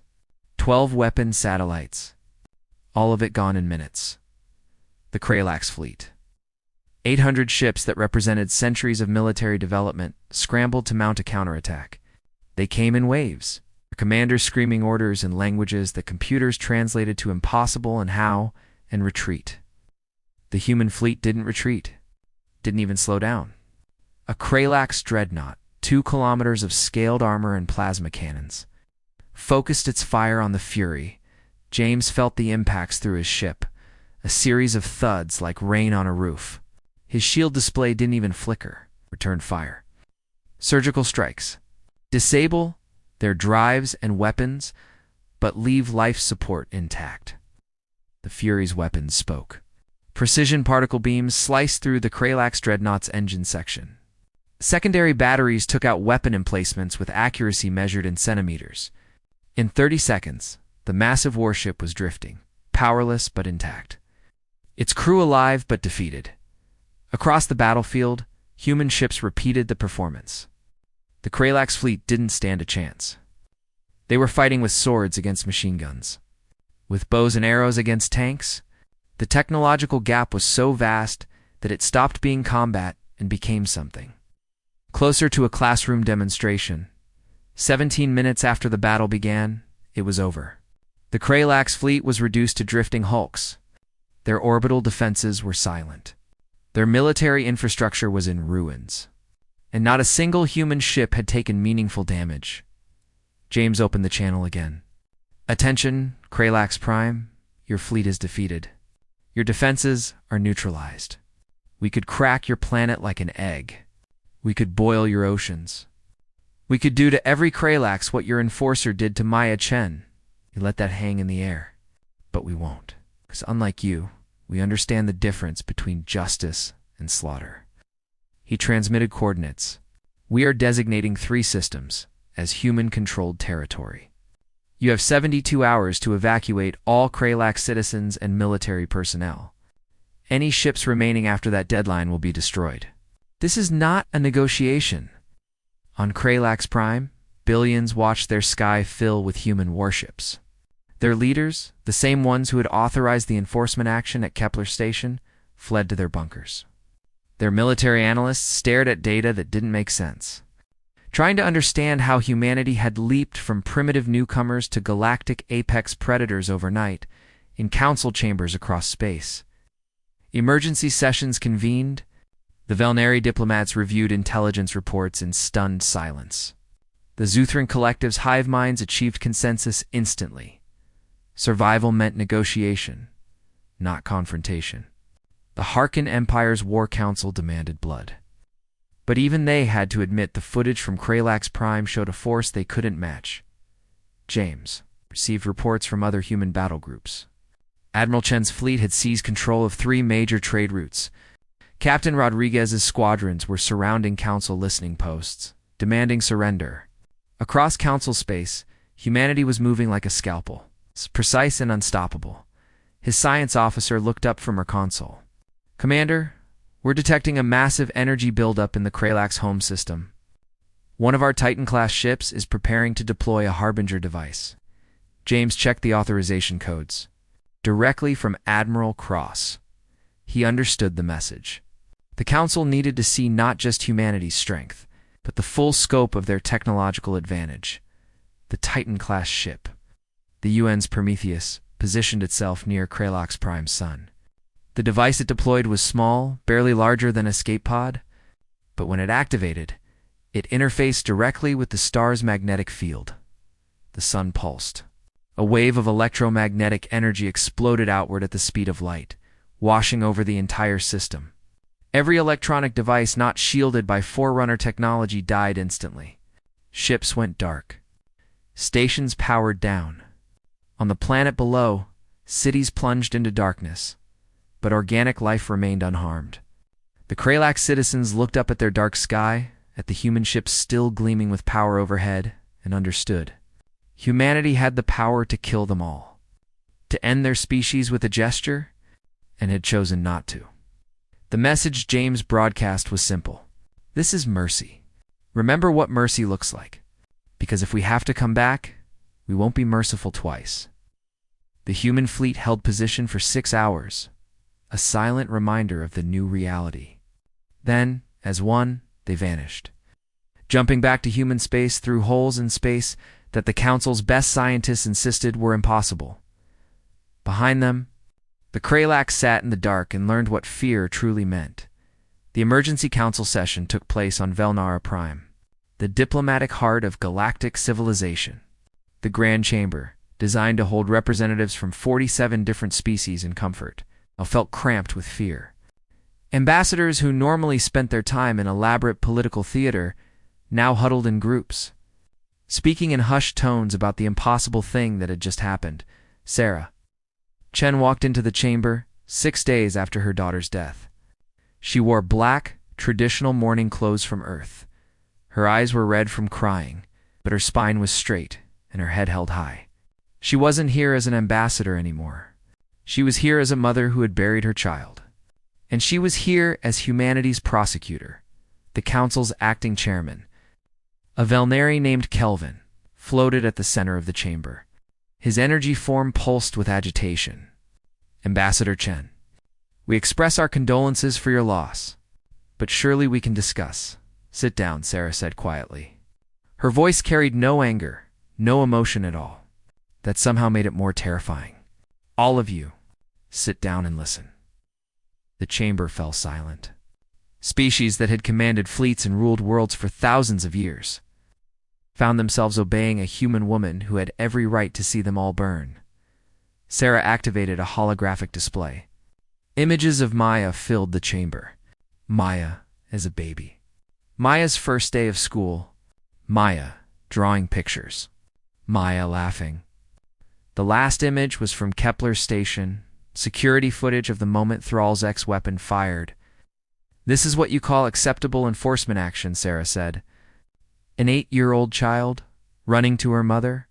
12 weapon satellites. All of it gone in minutes. The Kralax fleet. 800 ships that represented centuries of military development scrambled to mount a counterattack. They came in waves, their commanders screaming orders in languages that computers translated to impossible and how, and retreat. The human fleet didn't retreat, didn't even slow down. A Kralax dreadnought, 2 kilometers of scaled armor and plasma cannons, focused its fire on the Fury. James felt the impacts through his ship, a series of thuds like rain on a roof. His shield display didn't even flicker, returned fire. Surgical strikes. Disable their drives and weapons, but leave life support intact. The Fury's weapons spoke. Precision particle beams sliced through the Kralax dreadnought's engine section. Secondary batteries took out weapon emplacements with accuracy measured in centimeters. In 30 seconds, the massive warship was drifting, powerless but intact. Its crew alive but defeated. Across the battlefield, human ships repeated the performance. The Kralax fleet didn't stand a chance. They were fighting with swords against machine guns, with bows and arrows against tanks. The technological gap was so vast that it stopped being combat and became something. Closer to a classroom demonstration. 17 minutes after the battle began, it was over. The Kralax fleet was reduced to drifting hulks. Their orbital defenses were silent. Their military infrastructure was in ruins. And not a single human ship had taken meaningful damage. James opened the channel again. Attention, Kralax Prime, your fleet is defeated. Your defenses are neutralized. We could crack your planet like an egg. We could boil your oceans. We could do to every Kralax what your enforcer did to Maya Chen. You let that hang in the air. But we won't. Because unlike you, we understand the difference between justice and slaughter. He transmitted coordinates. We are designating 3 systems as human-controlled territory. You have 72 hours to evacuate all Kralax citizens and military personnel. Any ships remaining after that deadline will be destroyed. This is not a negotiation. On Kralax Prime, billions watched their sky fill with human warships. Their leaders, the same ones who had authorized the enforcement action at Kepler Station, fled to their bunkers. Their military analysts stared at data that didn't make sense, trying to understand how humanity had leaped from primitive newcomers to galactic apex predators overnight in council chambers across space. Emergency sessions convened. The Velnari diplomats reviewed intelligence reports in stunned silence. The Zuthran Collective's hive minds achieved consensus instantly. Survival meant negotiation, not confrontation. The Harkin Empire's War Council demanded blood. But even they had to admit the footage from Kralax Prime showed a force they couldn't match. James received reports from other human battle groups. Admiral Chen's fleet had seized control of 3 major trade routes. Captain Rodriguez's squadrons were surrounding Council listening posts, demanding surrender. Across Council space, humanity was moving like a scalpel, precise and unstoppable. His science officer looked up from her console. Commander, we're detecting a massive energy buildup in the Kralax home system. One of our Titan-class ships is preparing to deploy a Harbinger device. James checked the authorization codes. Directly from Admiral Cross. He understood the message. The Council needed to see not just humanity's strength, but the full scope of their technological advantage. The Titan-class ship, the UN's Prometheus, positioned itself near Kralax Prime's sun. The device it deployed was small, barely larger than an escape pod, but when it activated, it interfaced directly with the star's magnetic field. The sun pulsed. A wave of electromagnetic energy exploded outward at the speed of light, washing over the entire system. Every electronic device not shielded by Forerunner technology died instantly. Ships went dark. Stations powered down. On the planet below, cities plunged into darkness, but organic life remained unharmed. The Kralax citizens looked up at their dark sky, at the human ships still gleaming with power overhead, and understood. Humanity had the power to kill them all, to end their species with a gesture, and had chosen not to. The message James broadcast was simple. This is mercy. Remember what mercy looks like, because if we have to come back, we won't be merciful twice. The human fleet held position for 6 hours, a silent reminder of the new reality. Then, as one, they vanished, jumping back to human space through holes in space that the Council's best scientists insisted were impossible. Behind them, the Kralax sat in the dark and learned what fear truly meant. The emergency council session took place on Velnara Prime, the diplomatic heart of galactic civilization. The Grand Chamber, designed to hold representatives from 47 different species in comfort, now felt cramped with fear. Ambassadors who normally spent their time in elaborate political theater now huddled in groups, speaking in hushed tones about the impossible thing that had just happened. Sarah. Chen walked into the chamber 6 days after her daughter's death. She wore black, traditional mourning clothes from Earth. Her eyes were red from crying, but her spine was straight and her head held high. She wasn't here as an ambassador anymore. She was here as a mother who had buried her child. And she was here as humanity's prosecutor, the Council's acting chairman. A Velnari named Kelvin floated at the center of the chamber. His energy form pulsed with agitation. Ambassador Chen, we express our condolences for your loss, but surely we can discuss. Sit down, Sarah said quietly. Her voice carried no anger, no emotion at all. That somehow made it more terrifying. All of you, sit down and listen. The chamber fell silent. Species that had commanded fleets and ruled worlds for thousands of years found themselves obeying a human woman who had every right to see them all burn. Sarah activated a holographic display. Images of Maya filled the chamber. Maya as a baby. Maya's first day of school. Maya drawing pictures. Maya laughing. The last image was from Kepler's station, security footage of the moment Thrall's X-weapon fired. This is what you call acceptable enforcement action, Sarah said. An 8-year-old child, running to her mother,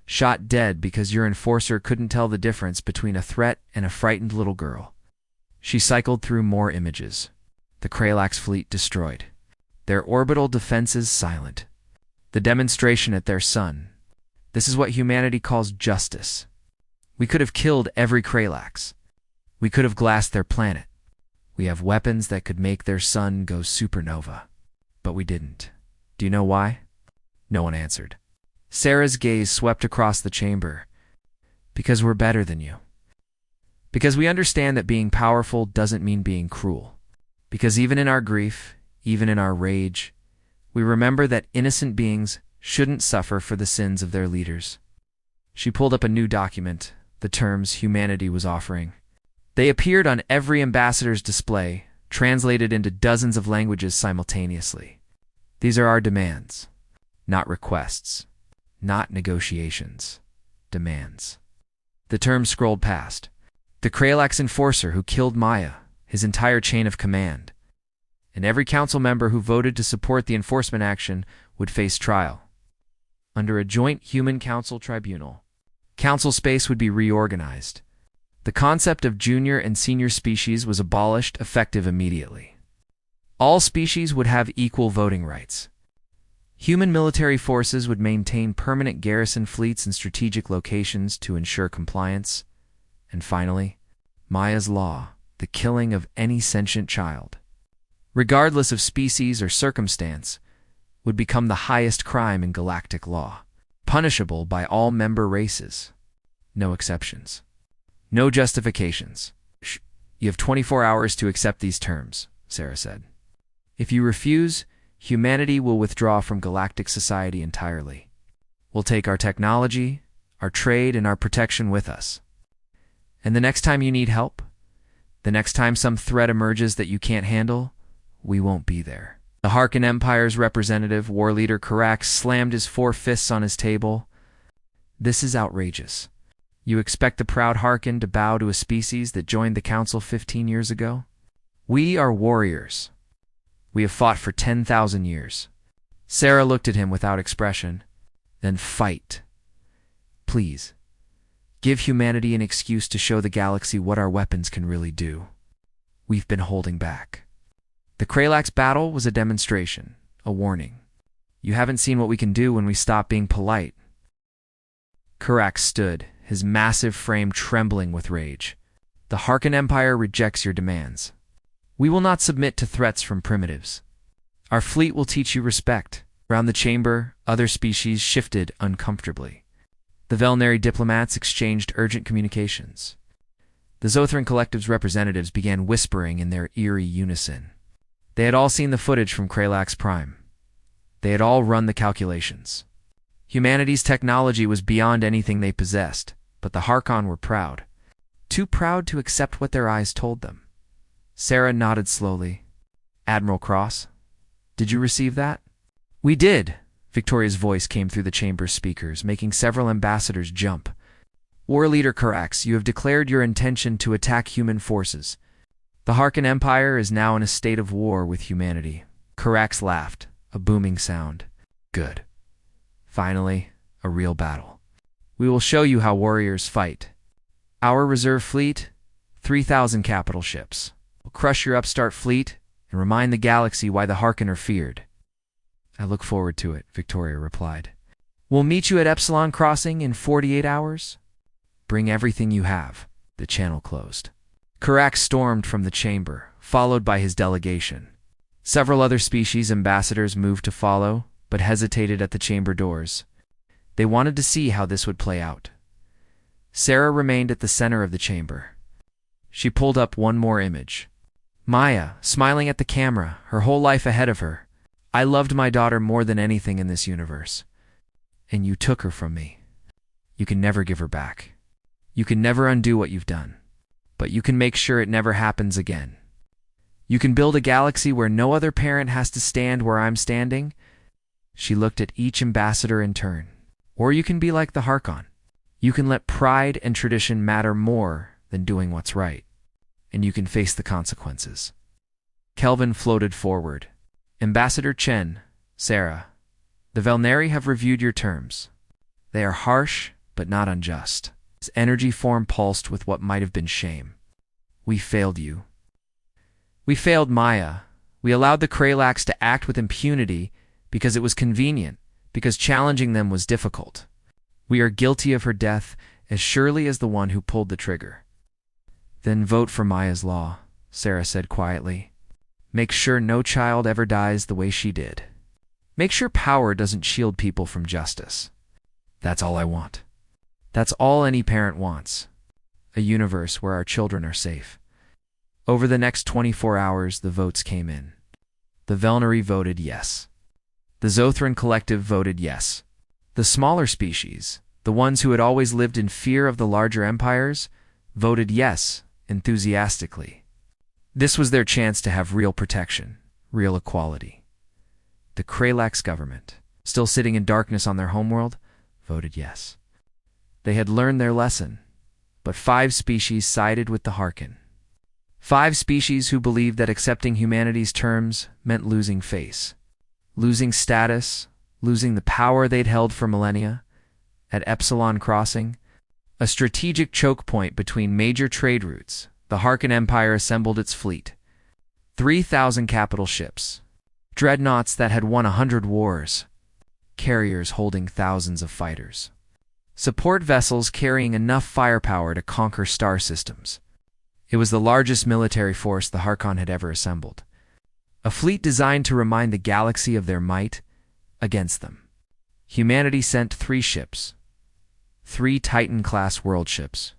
shot dead because your enforcer couldn't tell the difference between a threat and a frightened little girl. She cycled through more images. The Kralax fleet destroyed. Their orbital defenses silent. The demonstration at their sun. This is what humanity calls justice. We could have killed every Kralax. We could have glassed their planet. We have weapons that could make their sun go supernova. But we didn't. Do you know why? No one answered. Sarah's gaze swept across the chamber. Because we're better than you. Because we understand that being powerful doesn't mean being cruel. Because even in our grief, even in our rage, we remember that innocent beings shouldn't suffer for the sins of their leaders. She pulled up a new document, the terms humanity was offering. They appeared on every ambassador's display, translated into dozens of languages simultaneously. These are our demands, not requests, not negotiations, demands. The terms scrolled past. The Kralax enforcer who killed Maya, his entire chain of command, and every council member who voted to support the enforcement action would face trial. Under a joint human council tribunal, council space would be reorganized. The concept of junior and senior species was abolished, effective immediately. All species would have equal voting rights. Human military forces would maintain permanent garrison fleets in strategic locations to ensure compliance. And finally, Maya's law, the killing of any sentient child, regardless of species or circumstance, would become the highest crime in galactic law, punishable by all member races. No exceptions. No justifications. You have 24 hours to accept these terms, Sarah said. If you refuse, humanity will withdraw from galactic society entirely. We'll take our technology, our trade, and our protection with us. And the next time you need help, the next time some threat emerges that you can't handle, we won't be there. The Harkin Empire's representative, war leader Karax, slammed his 4 fists on his table. This is outrageous. You expect the proud Harkin to bow to a species that joined the Council 15 years ago? We are warriors. We have fought for 10,000 years. Sarah looked at him without expression. Then fight. Please. Give humanity an excuse to show the galaxy what our weapons can really do. We've been holding back. The Kralax battle was a demonstration, a warning. You haven't seen what we can do when we stop being polite. Karax stood, his massive frame trembling with rage. The Harkin Empire rejects your demands. We will not submit to threats from primitives. Our fleet will teach you respect. Around the chamber, other species shifted uncomfortably. The Velnary diplomats exchanged urgent communications. The Zothran Collective's representatives began whispering in their eerie unison. They had all seen the footage from Kralax Prime. They had all run the calculations. Humanity's technology was beyond anything they possessed, but the Harkon were proud. Too proud to accept what their eyes told them. Sarah nodded slowly. Admiral Cross, did you receive that? We did. Victoria's voice came through the chamber's speakers, making several ambassadors jump. War leader Karax, you have declared your intention to attack human forces. The Harkin Empire is now in a state of war with humanity. Karax laughed, a booming sound. Good. Finally, a real battle. We will show you how warriors fight. Our reserve fleet, 3,000 capital ships. We'll crush your upstart fleet and remind the galaxy why the Harkin are feared. I look forward to it, Victoria replied. We'll meet you at Epsilon Crossing in 48 hours. Bring everything you have. The channel closed. Karax stormed from the chamber, followed by his delegation. Several other species ambassadors moved to follow, but hesitated at the chamber doors. They wanted to see how this would play out. Sarah remained at the center of the chamber. She pulled up one more image. Maya, smiling at the camera, her whole life ahead of her. I loved my daughter more than anything in this universe. And you took her from me. You can never give her back. You can never undo what you've done. But you can make sure it never happens again. You can build a galaxy where no other parent has to stand where I'm standing. She looked at each ambassador in turn. Or you can be like the Harkon. You can let pride and tradition matter more than doing what's right. And you can face the consequences. Kelvin floated forward. Ambassador Chen, Sarah, the Velnari have reviewed your terms. They are harsh, but not unjust. His energy form pulsed with what might have been shame. We failed you. We failed Maya. We allowed the Kralax to act with impunity because it was convenient, because challenging them was difficult. We are guilty of her death as surely as the one who pulled the trigger. Then vote for Maya's law, Sarah said quietly. Make sure no child ever dies the way she did. Make sure power doesn't shield people from justice. That's all I want. That's all any parent wants. A universe where our children are safe. Over the next 24 hours, the votes came in. The Velnari voted yes. The Zothran Collective voted yes. The smaller species, the ones who had always lived in fear of the larger empires, voted yes, enthusiastically. This was their chance to have real protection, real equality. The Kralax government, still sitting in darkness on their homeworld, voted yes. They had learned their lesson, but 5 species sided with the Harkon. 5 species who believed that accepting humanity's terms meant losing face, losing status, losing the power they'd held for millennia. At Epsilon Crossing, a strategic choke point between major trade routes, the Harkon Empire assembled its fleet. 3,000 capital ships, dreadnoughts that had won 100 wars, carriers holding thousands of fighters, support vessels carrying enough firepower to conquer star systems. It was the largest military force the Harkon had ever assembled. A fleet designed to remind the galaxy of their might against them. Humanity sent 3 ships, 3 Titan-class world ships,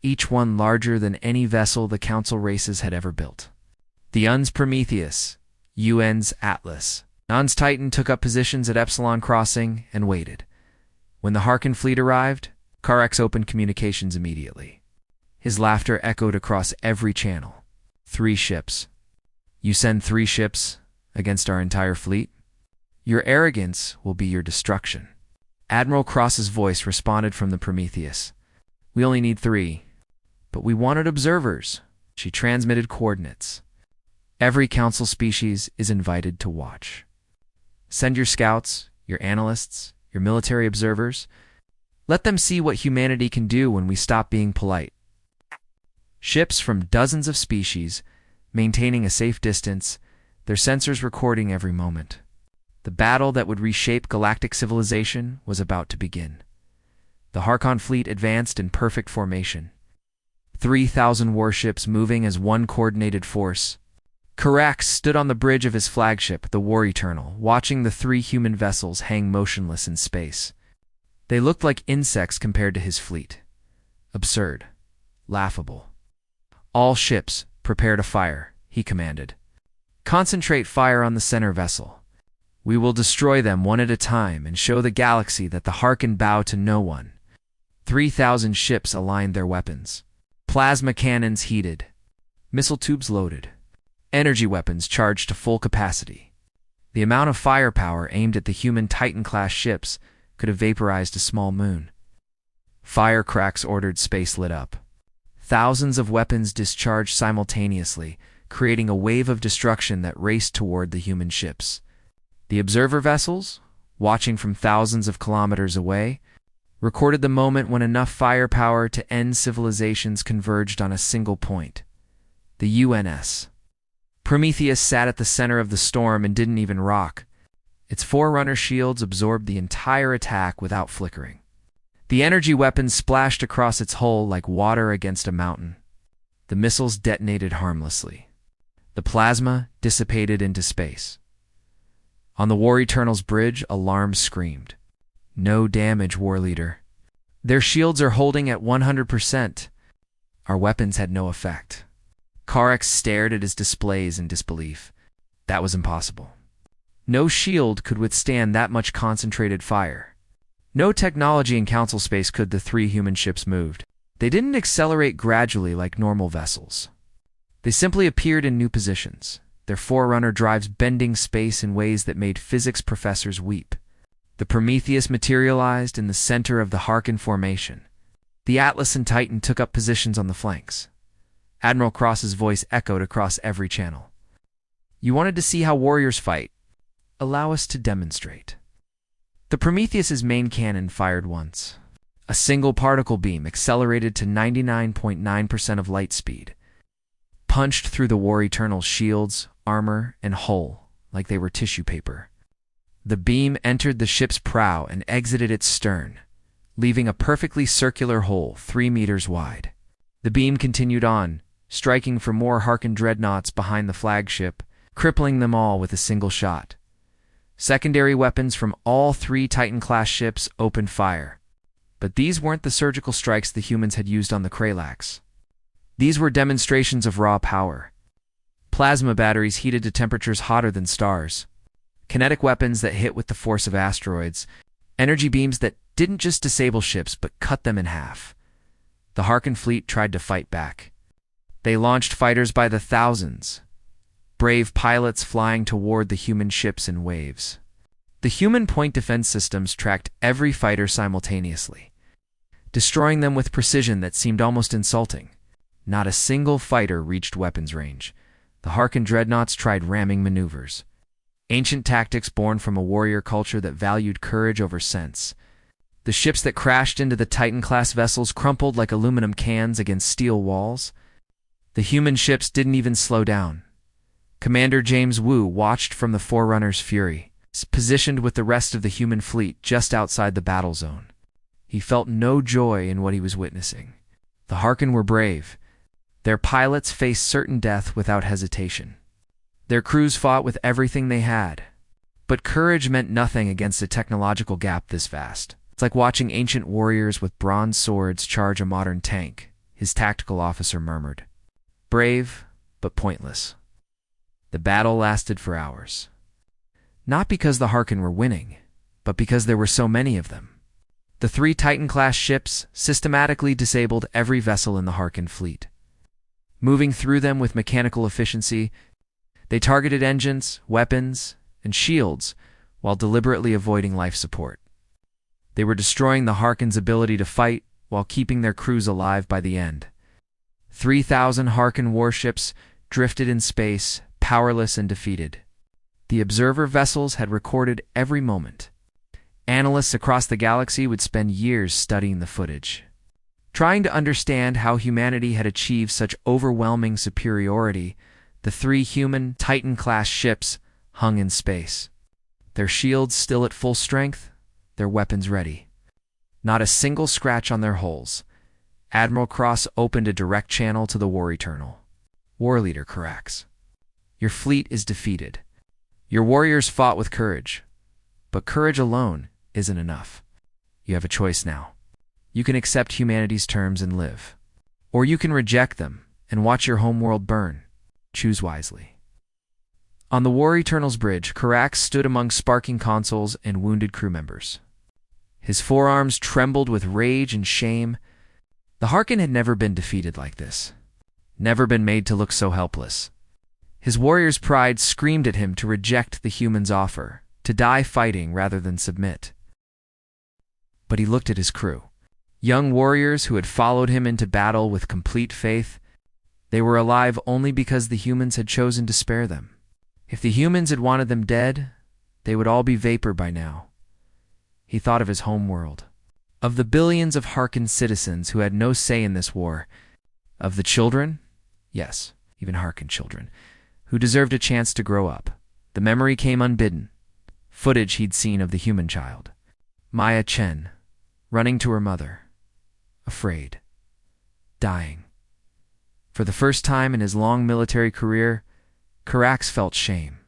each one larger than any vessel the Council races had ever built. The UN's Prometheus, UN's Atlas. UN's Titan took up positions at Epsilon Crossing and waited. When the Harkon fleet arrived, Karax opened communications immediately. His laughter echoed across every channel. 3 ships. You send 3 ships against our entire fleet? Your arrogance will be your destruction. Admiral Cross's voice responded from the Prometheus. We only need 3. But we wanted observers. She transmitted coordinates. Every council species is invited to watch. Send your scouts, your analysts, your military observers. Let them see what humanity can do when we stop being polite. Ships from dozens of species, maintaining a safe distance, their sensors recording every moment. The battle that would reshape galactic civilization was about to begin. The Harkon fleet advanced in perfect formation. 3,000 warships moving as one coordinated force. Karax stood on the bridge of his flagship, the War Eternal, watching the 3 human vessels hang motionless in space. They looked like insects compared to his fleet. Absurd. Laughable. All ships, prepare to fire, he commanded. Concentrate fire on the center vessel. We will destroy them one at a time and show the galaxy that the Harkon bow to no one. 3,000 ships aligned their weapons. Plasma cannons heated. Missile tubes loaded. Energy weapons charged to full capacity. The amount of firepower aimed at the human Titan-class ships could have vaporized a small moon. Firecracks ordered space lit up. Thousands of weapons discharged simultaneously, creating a wave of destruction that raced toward the human ships. The observer vessels, watching from thousands of kilometers away, recorded the moment when enough firepower to end civilizations converged on a single point. The UNS. Prometheus sat at the center of the storm and didn't even rock. Its Forerunner shields absorbed the entire attack without flickering. The energy weapons splashed across its hull like water against a mountain. The missiles detonated harmlessly. The plasma dissipated into space. On the War Eternal's bridge, alarms screamed. No damage, War Leader. Their shields are holding at 100%. Our weapons had no effect. Karex stared at his displays in disbelief. That was impossible. No shield could withstand that much concentrated fire. No technology in Council space could. The three human ships moved. They didn't accelerate gradually like normal vessels. They simply appeared in new positions, their forerunner drives bending space in ways that made physics professors weep. The Prometheus materialized in the center of the Harken formation. The Atlas and Titan took up positions on the flanks. Admiral Cross's voice echoed across every channel. You wanted to see how warriors fight? Allow us to demonstrate. The Prometheus's main cannon fired once. A single particle beam, accelerated to 99.9% of light speed, punched through the War Eternal's shields, armor, and hull like they were tissue paper. The beam entered the ship's prow and exited its stern, leaving a perfectly circular hole 3 meters wide. The beam continued on, striking for more Harken dreadnoughts behind the flagship, crippling them all with a single shot. Secondary weapons from all 3 Titan-class ships opened fire. But these weren't the surgical strikes the humans had used on the Kralax. These were demonstrations of raw power. Plasma batteries heated to temperatures hotter than stars. Kinetic weapons that hit with the force of asteroids. Energy beams that didn't just disable ships, but cut them in half. The Harken fleet tried to fight back. They launched fighters by the thousands. Brave pilots flying toward the human ships in waves. The human point defense systems tracked every fighter simultaneously, destroying them with precision that seemed almost insulting. Not a single fighter reached weapons range. The Harken dreadnoughts tried ramming maneuvers. Ancient tactics born from a warrior culture that valued courage over sense. The ships that crashed into the Titan-class vessels crumpled like aluminum cans against steel walls. The human ships didn't even slow down. Commander James Wu watched from the Forerunner's fury, positioned with the rest of the human fleet just outside the battle zone. He felt no joy in what he was witnessing. The Harken were brave. Their pilots faced certain death without hesitation. Their crews fought with everything they had. But courage meant nothing against a technological gap this vast. It's like watching ancient warriors with bronze swords charge a modern tank, his tactical officer murmured. Brave, but pointless. The battle lasted for hours. Not because the Harken were winning, but because there were so many of them. The 3 Titan-class ships systematically disabled every vessel in the Harken fleet. Moving through them with mechanical efficiency, they targeted engines, weapons, and shields while deliberately avoiding life support. They were destroying the Harken's ability to fight while keeping their crews alive by the end. 3,000 Harken warships drifted in space, powerless and defeated. The observer vessels had recorded every moment. Analysts across the galaxy would spend years studying the footage, trying to understand how humanity had achieved such overwhelming superiority. The 3 human Titan-class ships hung in space, their shields still at full strength, their weapons ready. Not a single scratch on their hulls. Admiral Cross opened a direct channel to the War Eternal. War Leader Karex, your fleet is defeated. Your warriors fought with courage, but courage alone isn't enough. You have a choice now. You can accept humanity's terms and live, or you can reject them and watch your homeworld burn. Choose wisely. On the War Eternal's bridge, Karex stood among sparking consoles and wounded crew members. His forearms trembled with rage and shame. The Harken had never been defeated like this, never been made to look so helpless. His warrior's pride screamed at him to reject the human's offer, to die fighting rather than submit. But he looked at his crew. Young warriors who had followed him into battle with complete faith. They were alive only because the humans had chosen to spare them. If the humans had wanted them dead, they would all be vapor by now. He thought of his home world, of the billions of Harken citizens who had no say in this war, of the children, yes, even Harken children, who deserved a chance to grow up. The memory came unbidden, footage he'd seen of the human child. Maya Chen, running to her mother, afraid, dying. For the first time in his long military career, Carax felt shame.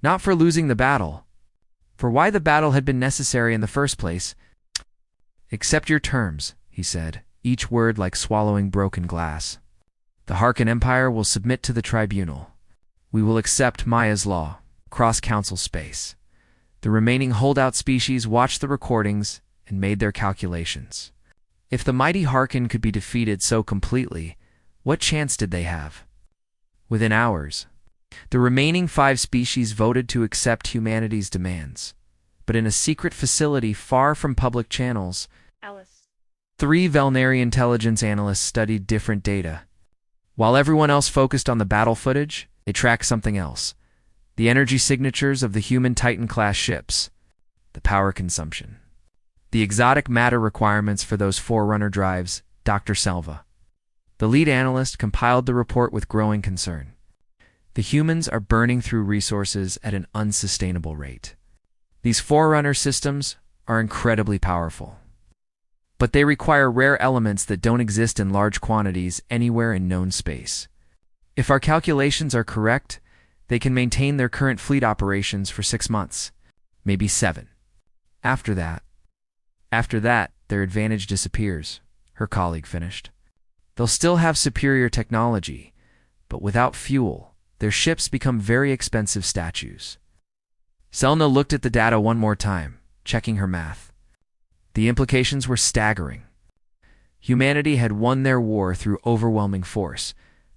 Not for losing the battle, for why the battle had been necessary in the first place. "Accept your terms," he said, each word like swallowing broken glass. "The Harkin Empire will submit to the tribunal. We will accept Maya's law, cross-council space." The remaining holdout species watched the recordings and made their calculations. If the mighty Harkin could be defeated so completely, what chance did they have? Within hours, the remaining 5 species voted to accept humanity's demands. But in a secret facility far from public channels, 3 Velnari intelligence analysts studied different data. While everyone else focused on the battle footage, they tracked something else: the energy signatures of the human Titan-class ships, the power consumption, the exotic matter requirements for those Forerunner drives. Dr. Selva, the lead analyst, compiled the report with growing concern. The humans are burning through resources at an unsustainable rate. These Forerunner systems are incredibly powerful, but they require rare elements that don't exist in large quantities anywhere in known space. If our calculations are correct, they can maintain their current fleet operations for 6 months, maybe 7. After that, their advantage disappears, her colleague finished. They'll still have superior technology, but without fuel, their ships become very expensive statues. Selna looked at the data one more time, checking her math. The implications were staggering. Humanity had won their war through overwhelming force,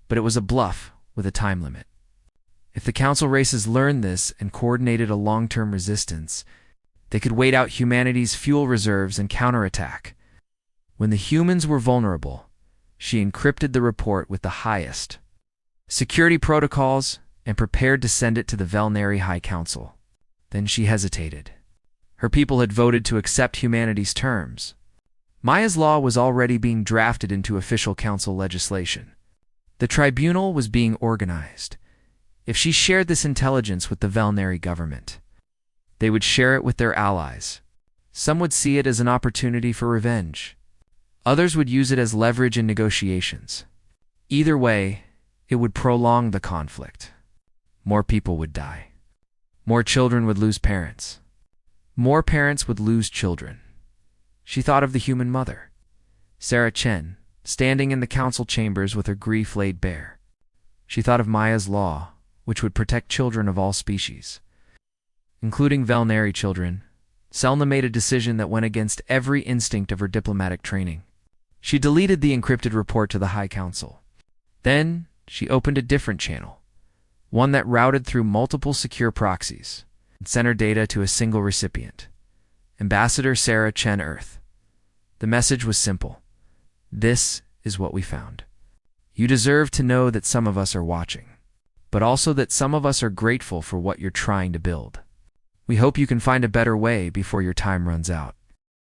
but it was a bluff with a time limit. If the Council races learned this and coordinated a long-term resistance, they could wait out humanity's fuel reserves and counterattack. When the humans were vulnerable, she encrypted the report with the highest security protocols and prepared to send it to the Velnari High Council. Then she hesitated. Her people had voted to accept humanity's terms. Maya's law was already being drafted into official council legislation. The tribunal was being organized. If she shared this intelligence with the Velnari government, they would share it with their allies. Some would see it as an opportunity for revenge. Others would use it as leverage in negotiations. Either way, it would prolong the conflict. More people would die. More children would lose parents. More parents would lose children. She thought of the human mother, Sarah Chen, standing in the council chambers with her grief laid bare. She thought of Maya's law, which would protect children of all species, including Velnari children. Selna made a decision that went against every instinct of her diplomatic training. She deleted the encrypted report to the High Council. Then she opened a different channel, one that routed through multiple secure proxies and sent her data to a single recipient, Ambassador Sarah Chen, Earth. The message was simple. This is what we found. You deserve to know that some of us are watching, but also that some of us are grateful for what you're trying to build. We hope you can find a better way before your time runs out.